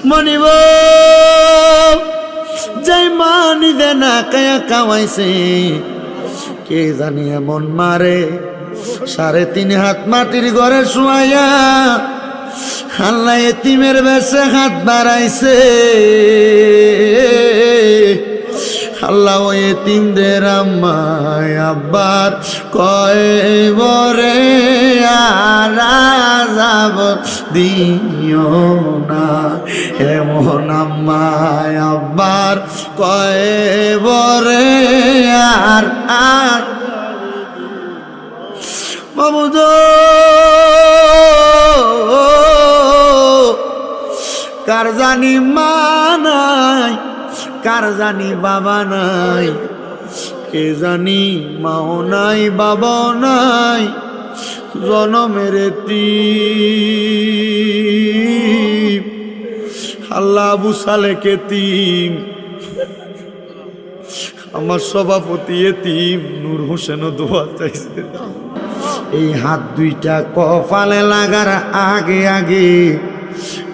মনিব যাই মা নিজে না কায়া কামাইছে, কে জানি এমন মারে 3.5 হাত মাটির ঘরে শুয়াইয়া আল্লাহ এতিমের বেশে হাত বাড়াইছে। আল্লাহ ওই এতিমদের আম্মায় আব্বার কয়বরে আর আযাব দিও না, এমন আম্মায় আব্বার কয়বরে আর মাবুদ কার জানি মা নাই, কার জানি বাবা নাই, কে জানি মাও নাই বাবাও নাই, জনমের এতিম। আল্লাহ আবু সালেক এতিম, আমার সভাপতি এতিম নূর হোসেনও দোয়া চাইছে। এই হাত দুইটা কপালে লাগার আগে আগে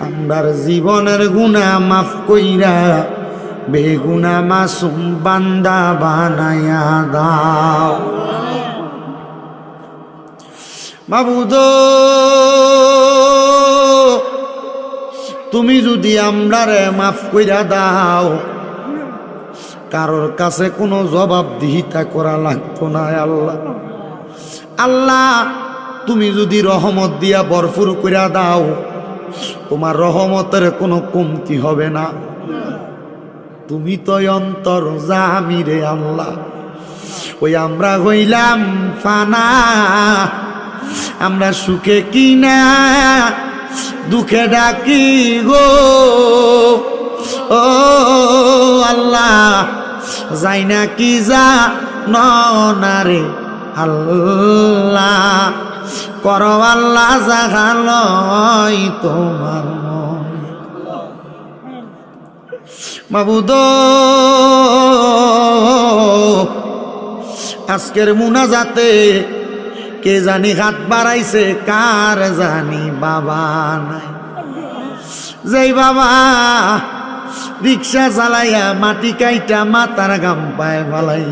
আমরার জীবনের গুনাহ মাফ কইরা বেগুনা মাসুম বান্দা বানায়া দাও। মাবুদ তুমি যদি আমরারে মাফ কইরা দাও, কারোর কাছে কোনো জবাবদিহিতা করা লাগতো না। আল্লাহ আল্লাহ তুমি যদি রহমত দিয়া ভরপুর কইরা দাও, তোমার রহমতের কোনো কমতি হবে না। তুমি তো অন্তর জামি রে আল্লাহ। ওই আমরা হইলাম ফানা, আমরা সুখে কিনা দুঃখে ডাকি গো। ও আল্লাহ যাই না কি যা না রে আল্লাহ, করো আল্লাহ জাগালয় তোমার মন। মাবুদ আজকের মুনাজাতে কে জানি হাত বাড়াইছে, কার জানি বাবা নাই। যেই বাবা রিক্সা চালাইয়া মাটি কাইটা মাথার গাম পায় ফালাই,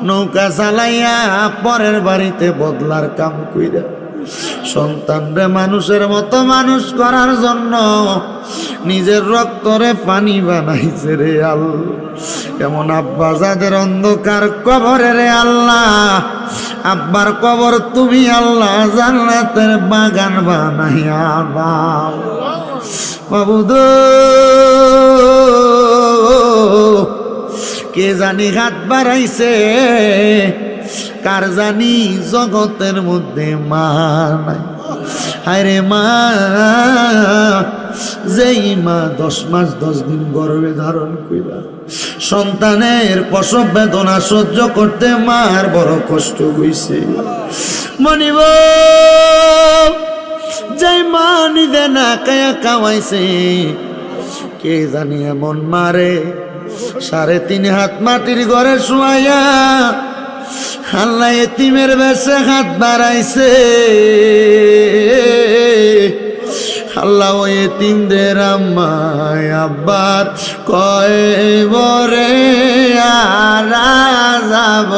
নৌকা চালাইয়া পরের বাড়িতে বদলার কাম কইরা সন্তানরে মানুষের মতো মানুষ করার জন্য নিজের রক্তরে পানি বানাইছে রে আল্লাহ। এমন আব্বা যাদের অন্ধকার কবরে রে আল্লাহ, আব্বার কবর তুমি আল্লাহ জান্নাতের বাগান বানাইয়া দাও। মাবুদ কে জানি হাত বাড়াইছে, কার জানি জগতের মধ্যে মা নাই। হায়রে মা, যেই মা 10 মাস 10 দিন গর্ভে ধারণ কইরা সন্তানের প্রসব বেদনা সহ্য করতে মার বড় কষ্ট হইছে। মনিব যেই মা নিজে না কায়া কামাইছে, কে জানি এমন মারে 3.5 হাত মাটির ঘরে শুয়াইয়া আল্লাহ এতিমের বেশে হাত বাড়াইছে। আল্লাহ ওই এতিমদের আম্মায় আব্বার কয়বরে আর আযাব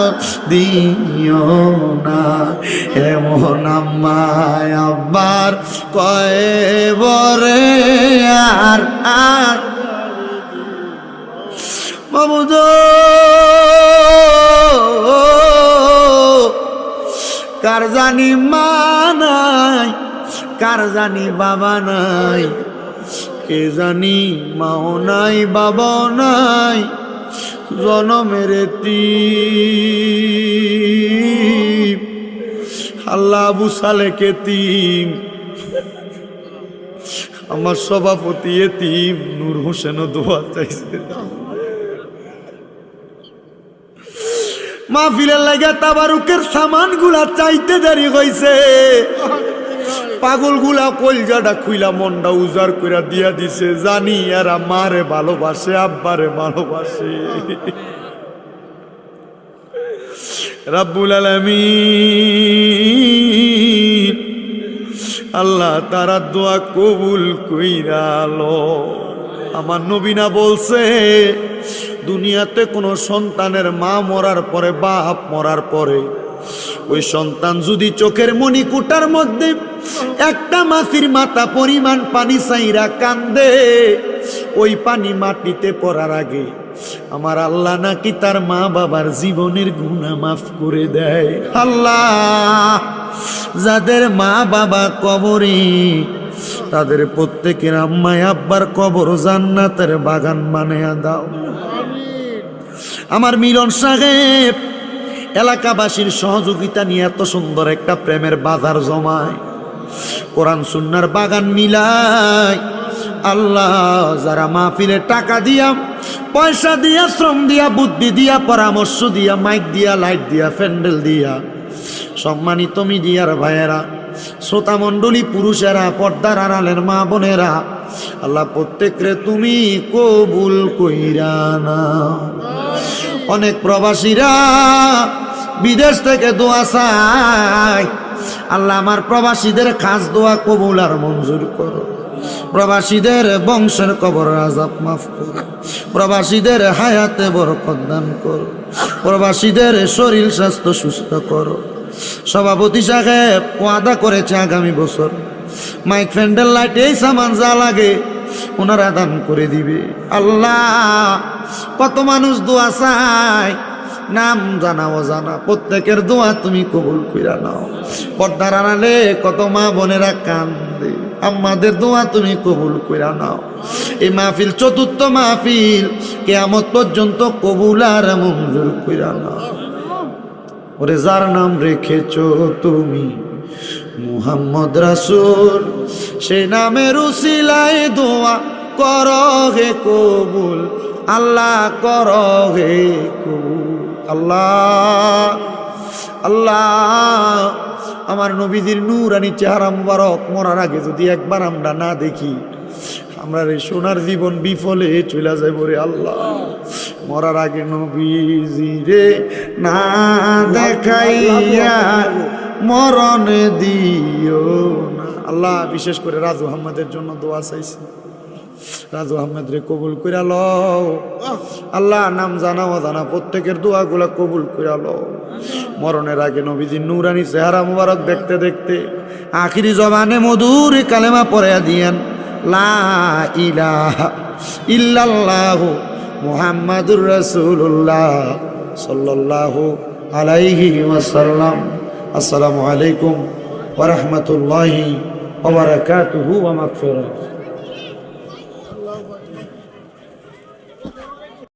দিও না, এমন আম্মায় আব্বার কয়বরে আর মাবুদ কার জানি মা নাই, কার জানি বাবা নাই, কে জানি মাও নাই বাবাও নাই, জনমের এতিম। আল্লাহ আবু সালেক এতিম, আমার সভাপতি এতিম নূর হোসেনও দোয়া চাইছে। মাহফিলের লাগে তাবারুকের সামান গুলা চাইতে দেরি হইছে। পাগল গুলা কলজাটা খুইলা মনটা উজার কইরা দিয়া দিছে। জানি এরা মারে ভালোবাসে, আব্বারে ভালোবাসে। রাব্বুল আলামিন আল্লাহ তারা দোয়া কবুল কইরা লো। আমার নবীনা বলছে দুনিয়াতে কোনো সন্তানের মা মরার পরে বাপ মরার পরে ওই সন্তান যদি চোখের মণিকুটার মধ্যে একটা মাছির মাথা পরিমাণ পানি চাইরা কান্দে, ওই পানি মাটিতে পড়ার আগে আমার আল্লাহ নাকি তার মা বাবার জীবনের গুনাহ মাফ করে দেয়। আল্লাহ যাদের মা বাবা কবরে তাদের প্রত্যেকের আম্মায় আব্বার কবর জান্নাতের বাগান বানায়া দাও। আমার মিলন সাহেব এলাকাবাসীর সহযোগিতা নিয়ে এত সুন্দর একটা প্রেমের বাজার জমায়, কোরআন সুন্নাহর বাগান মিলায়। আল্লাহ যারা মাহফিলে টাকা দিয়া, পয়সা দিয়া, শ্রম দিয়া, বুদ্ধি দিয়া, পরামর্শ দিয়া, মাইক দিয়া, লাইট দিয়া, প্যান্ডেল দিয়া, সম্মানিত মিডিয়ার ভাইয়েরা, শ্রোতা মণ্ডলী, পুরুষেরা, পর্দার আড়ালের মা বোনেরা, আল্লাহ প্রত্যেকরে তুমি কবুল কইরা নাও। অনেক প্রবাসীরা বিদেশ থেকে দোয়া চায়, আল্লাহ আমার প্রবাসীদের খাস দোয়া কবুল আর মঞ্জুর করো। প্রবাসীদের বংশের কবর আযাব মাফ করো, প্রবাসীদের হায়াতে বরকত দান করো, প্রবাসীদের শরীর স্বাস্থ্য সুস্থ করো। সভাপতি সাহেব ওয়াদা করেছে আগামী বছর মাইক, প্যান্ডেল, লাইট, এই সামান যা লাগে ওনারা দান করে দিবে। আল্লাহ কত মানুষ দোয়া চায়, নাম জানা অজানা, প্রত্যেকের দোয়া তুমি কবুল কইরা নাও। পর্দার আড়ালে কত মা বোনেরা কান্দে, আমাদের দোয়া তুমি কবুল কইরা নাও। এই মাহফিল চতুর্থ মাহফিল, কিয়ামত পর্যন্ত কবুল আর মঞ্জুর কইরা নাও। ওরে যার নাম রেখেছো তুমি মুহাম্মদ রাসূল, সেই নামের উসিলায় দোয়া করো হে কবুল, আল্লাহ করো হে কবুল। আল্লাহ আল্লাহ আমার নবীজির নূরানি চেহারা মুবারক মরার আগে যদি একবার আমরা না দেখি, আমরা রে সোনার জীবন বিফলে চলে যাইব রে আল্লাহ। মরার আগে নবীজিরে না দেখাইয়া মরণ দিও না। আল্লাহ বিশেষ করে রাজু আহমেদের জন্য দোয়া চাইছি, রাজু আহমেদ রে কবুল কইরা লও। আল্লাহ নাম জানা অজানা প্রত্যেকের দোয়াগুলা কবুল কইরা লও। মরণের আগে নবীজির নূরানি চেহারা মুবারক দেখতে দেখতে আখিরি জবানে মধুর কালেমা পড়াইয়া দিয়েন, লা ইলাহা ইল্লাল্লাহু মুহাম্মাদুর রাসূলুল্লাহ সাল্লাল্লাহু আলাইহি ওয়াসাল্লাম। আসসালামু আলাইকুম ওয়া রাহমাতুল্লাহি ওয়া বারাকাতুহু ওয়া মাগফিরাতুহু।